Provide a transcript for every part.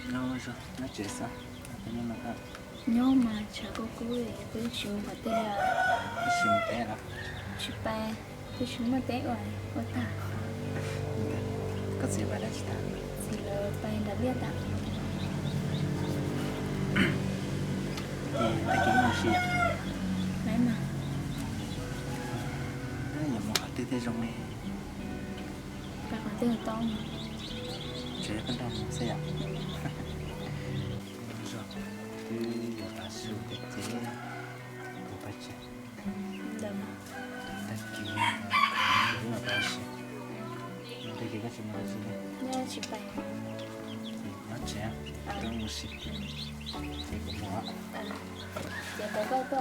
Nó rồi, nó chết sao? Thế nên là nhớ mà chả có cuối tôi xuống mà té à nó xìm té đó. chụp ba tôi xuống mà té rồi có ta Có gì vậy đó chị ta? thì là bay đã biết ta Thì ta kiếm nó xì ạ. đấy mà Nó giờ một hạt tê tê trong này. bà còn tên là to mà Chế con đông nó sẽ ạ. Rồi, cứ giờ ta sưu cái chế của bà chị. đầm Ta kiếm đúng là bà chị. Nhưng đây cái chuyện là gì này? nhớ chụp ba Thì nó trẻ, tôi muốn xịt. Thì cũng nó. giờ tới coi tôi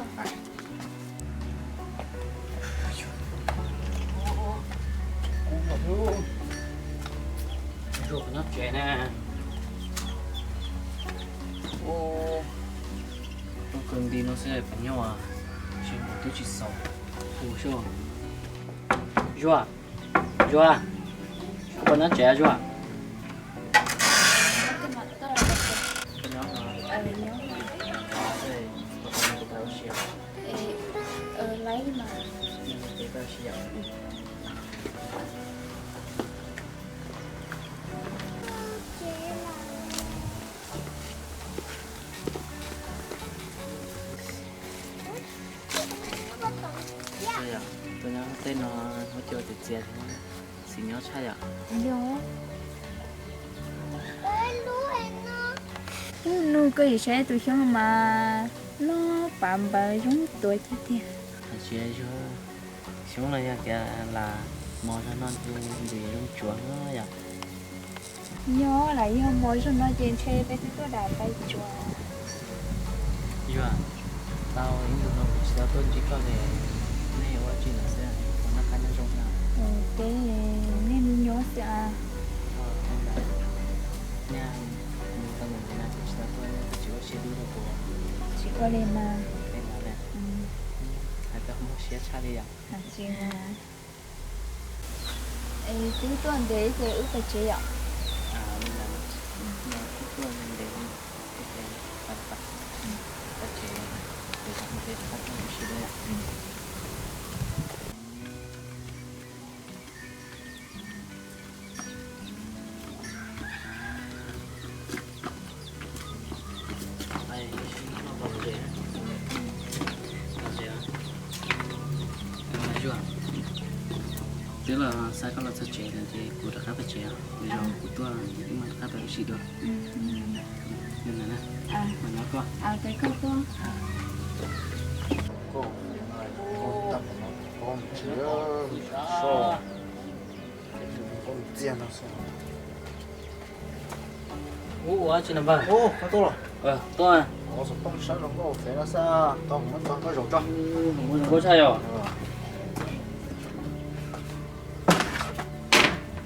ruột nó trẻ nè. Ô, nó cần đi nó sẽ phải nhau à? Chỉ một tôi chỉ sống. Ủa sao? Joa, Joa, con nó trẻ Joa. cái mặt tôi là Con nó là nhớ đây, con của tao xíu, lấy mà của tao xíu. Đây à, tôi nhớ tên nó chơi từ trẻ thôi, xin nhớ sai à? nhớ nó cái gì sẽ tôi xong mà nó bám vào giống tuổi thế thì Chị ấy cho xuống này kìa là mò cho nó bị rung chuột nó vậy. nhớ lại nhớ mỗi lần nó trên xe bé tôi đã bay chùa Iya, tao ini dulu sudah tuh jika deh ini wajib lah saya karena kan yang rong lah. cái nên nhớ sẽ Oh, enggak. Nya, kita mungkin nanti sudah tuh yang kecil sih dulu tuh. chỉ có lên mà Enak deh. Ada kamu siap cari ya? hạt chị là tính tuần đấy thì ước phải chế ạ Ah, benar. Nah, itu yang deh. Oke, apa? Oke. Besok mungkin kita mesti deh. Ay, sini apa boleh? Masih ya. Jual. Tức là sai con là sẽ chế thì cụ đã khá phải chế bây giờ cụ tua nhưng mà khá phải xịt được nên là nè à mà nó có cái câu to Cô, cô tập nó con chứa so. Con tiền nó so. ủa chị làm bao Ô, có tốt rồi. to à Có số tông sẵn nó có phải là sao? Tông nó toàn có rổ cho. muốn có sai rồi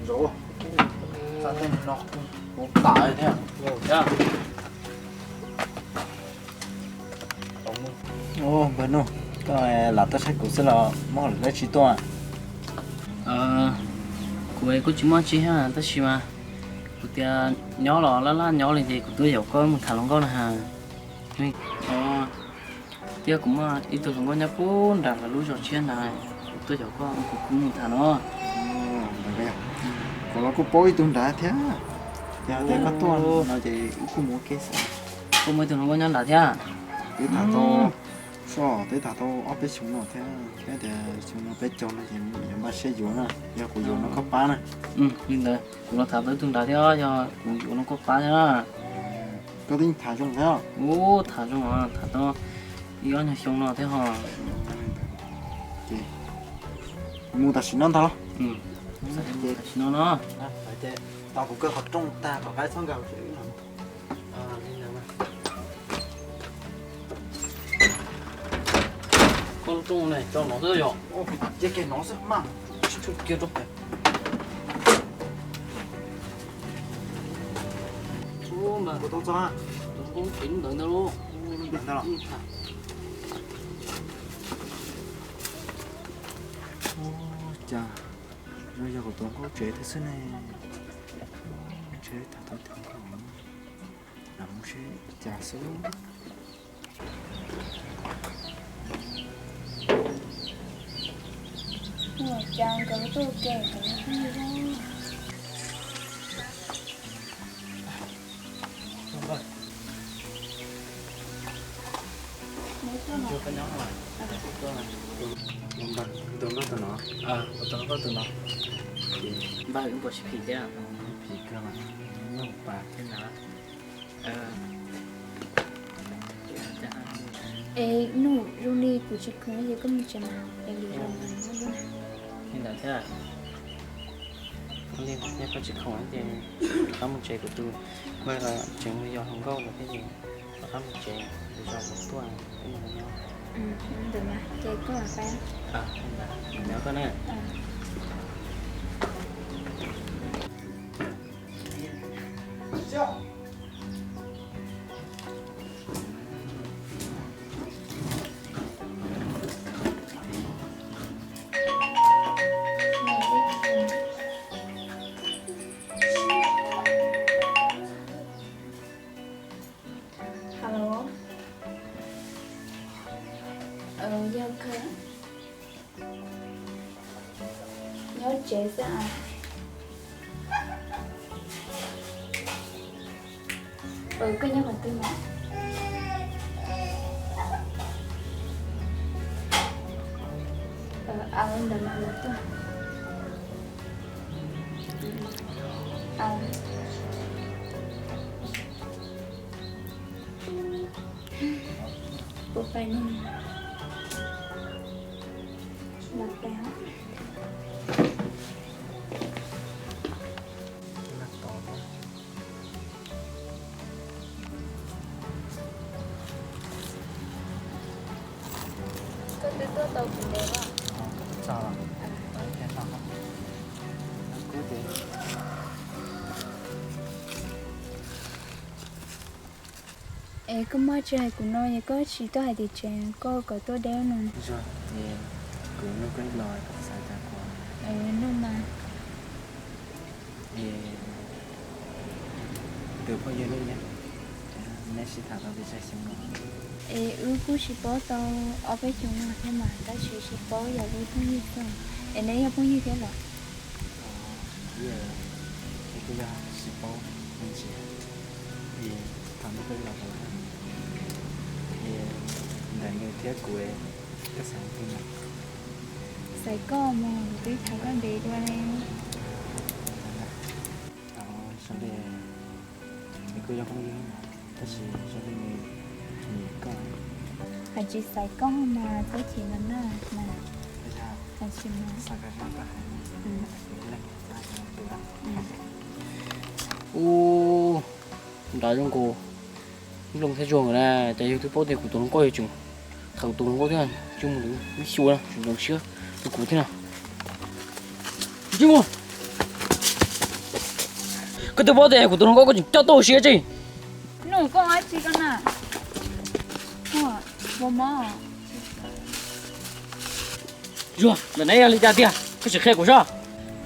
Rổ. Sao tên nó cũng tải thế à? ya Ô, bên nó. Cái là tất sách của sẽ là món là chỉ toàn. cô ấy có chỉ mong chi ha tất nhiên mà cô tia nhỏ lọ lá nhỏ lên thì cô tôi hiểu có một thằng lòng con hà nhưng tia cũng mà ít tôi cũng có nhắc bốn đặt là lúa giọt trên này tôi hiểu có cũng một thằng nó Còn nó có bối tuần đã thế. Giờ thế có tuần nó chỉ cũng mua cái sao. cô mới từng có nhắn đã thế Cái thằng to so tới thằng to ở bên xuống nó thế. Cái thì xuống nó bên trong nó thì mà sẽ vô nè. Giờ của vô nó có bán nè. nhưng đấy cũng là thằng tới từng đã thế cho cũng nó có phá nhá Có tính thả trong thế à? thằng trong mà thằng nó yếu nhà xong nó thế hả Mua ta xin nó thôi. nó Phải thế. Tao cũng cơ học trong ta có cái xong gạo chữ nào. con trung này cho nó rơi rồi Ô, cái nó rất mặn. chút kia chút này mà Của tôi cho ha. không tính được đâu luôn Được đâu. Chà, bây giờ của tôi có chế thế này. Chế thả thôi thử không. nằm sẽ trả số Ủa, chàng có tôi kể có gì đâu. Đúng rồi. Mấy con Chưa có nhóm rồi. Tôi này. Vâng vâng, tôi nói tụi nó tôi có tụi nó. Ba cũng có xịt thế à? Thì cơ mà nó bà Thế nào? Ê, nụ, rung đi của chị khứa gì có một chân nào. Em đi rung này nó luôn. Hiện tại thế à? Liên nhắc có chữ khổng thì có một trẻ của tôi mới là chuyện bây giờ không có là cái gì và có một trẻ để cho một tuần cũng là nhau Được mà, chơi có là phải. không là nếu có nè Hello. Giao cơ. Nhớ chế ra à? Cái nhớ còn tư mà. Ông đừng mà tôi. Bộ phải nên lật béo. Có tôi tàu cũng đẹp à? sao ạ? Đấy, thế nào không? Cứ thế Ê, có mơ chơi của nó như có chỉ có hai thì chèn có tôi đeo nè. rồi thì cũng nó cái lời sai trả của Nó mà thì từ bao giờ nữa nhé nên sẽ thả ra vì sai xem nó cũng chỉ bỏ tao ở bên chúng nó thế mà ta chỉ bỏ giờ đi không như thế. Này là bao nhiêu thế là? giờ thì bây giờ sẽ bỏ mình sẽ thì thằng nó cái lời thì là người thiết của cái sản phẩm này Sài Gòn mà tôi thấy con đi qua đây. sau đây thì cô không nghĩ là chỉ sau đây mình có Phải chỉ Sài Gòn mà tôi chỉ là nó mà bây giờ phải chỉ mà. sao cái nào cả ô đã trong cô lúc thấy chuồng này tại vì cái bố thì của tôi nó có gì chừng thằng tôi nó có thế này chung một cái xua nào chúng đồng xưa tôi cố thế nào chứ không cái tôi bố thì của tôi nó có chừng cho tôi xía gì Nụ con ai chỉ con à? Vô mò. rồi lần này là tiền cái sự khe của sao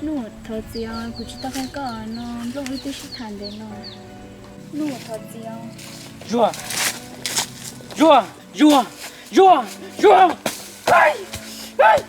Nụ thật gì à? Của chị ta phải có nó lúc với tôi sẽ thành đến nó. Nụ thật gì à? rồi rồi rồi rồi rồi ai ai